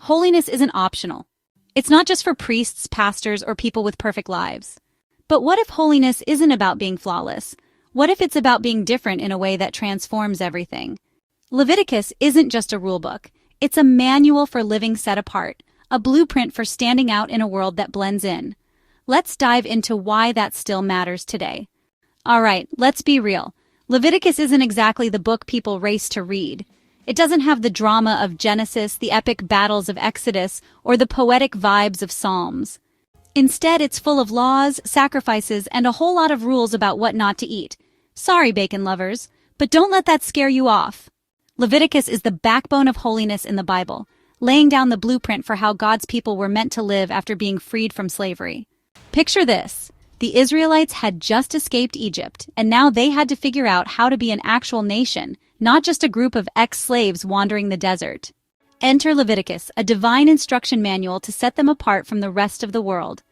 holiness isn't optional. It's not just for priests, pastors, or people with perfect lives. But what if holiness isn't about being flawless? What if it's about being different in a way that transforms everything? Leviticus isn't just a rulebook. It's a manual for living set apart, a blueprint for standing out in a world that blends in. Let's dive into why that still matters today. All right, let's be real. Leviticus isn't exactly the book people race to read. It doesn't have the drama of Genesis, the epic battles of Exodus, or the poetic vibes of Psalms. Instead, it's full of laws, sacrifices, and a whole lot of rules about what not to eat. Sorry, bacon lovers, but don't let that scare you off. Leviticus is the backbone of holiness in the Bible, laying down the blueprint for how God's people were meant to live after being freed from slavery. Picture this. The Israelites had just escaped Egypt, and now they had to figure out how to be an actual nation, not just a group of ex-slaves wandering the desert. Enter Leviticus, a divine instruction manual to set them apart from the rest of the world.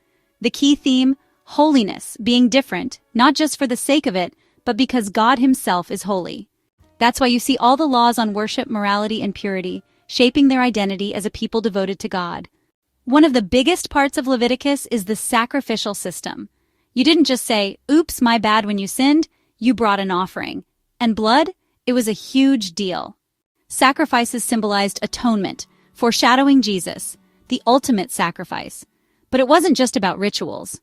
The key theme, holiness, being different, not just for the sake of it, but because God himself is holy. That's why you see all the laws on worship, morality, and purity, shaping their identity as a people devoted to God. One of the biggest parts of Leviticus is the sacrificial system. You didn't just say, oops, my bad when you sinned, you brought an offering. And blood? It was a huge deal. Sacrifices symbolized atonement, foreshadowing Jesus, the ultimate sacrifice. But it wasn't just about rituals.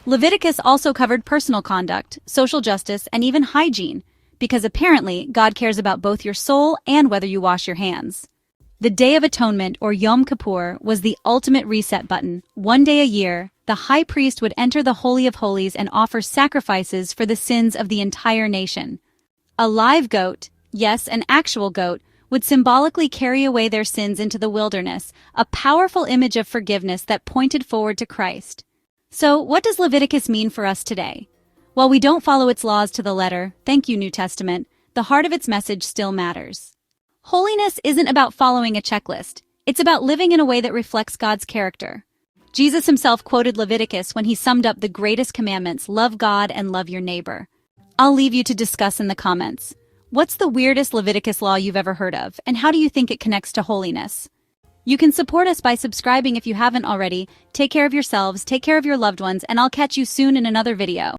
Leviticus also covered personal conduct, social justice, and even hygiene, because apparently God cares about both your soul and whether you wash your hands. The Day of Atonement, or Yom Kippur, was the ultimate reset button. One day a year, the high priest would enter the Holy of Holies and offer sacrifices for the sins of the entire nation. A live goat, yes, an actual goat, would symbolically carry away their sins into the wilderness, a powerful image of forgiveness that pointed forward to Christ. So, what does Leviticus mean for us today? While we don't follow its laws to the letter, thank you, New Testament, the heart of its message still matters. Holiness isn't about following a checklist. It's about living in a way that reflects God's character. Jesus himself quoted Leviticus when he summed up the greatest commandments, love God and love your neighbor. I'll leave you to discuss in the comments. What's the weirdest Leviticus law you've ever heard of, and how do you think it connects to holiness? You can support us by subscribing if you haven't already. Take care of yourselves, take care of your loved ones, and I'll catch you soon in another video.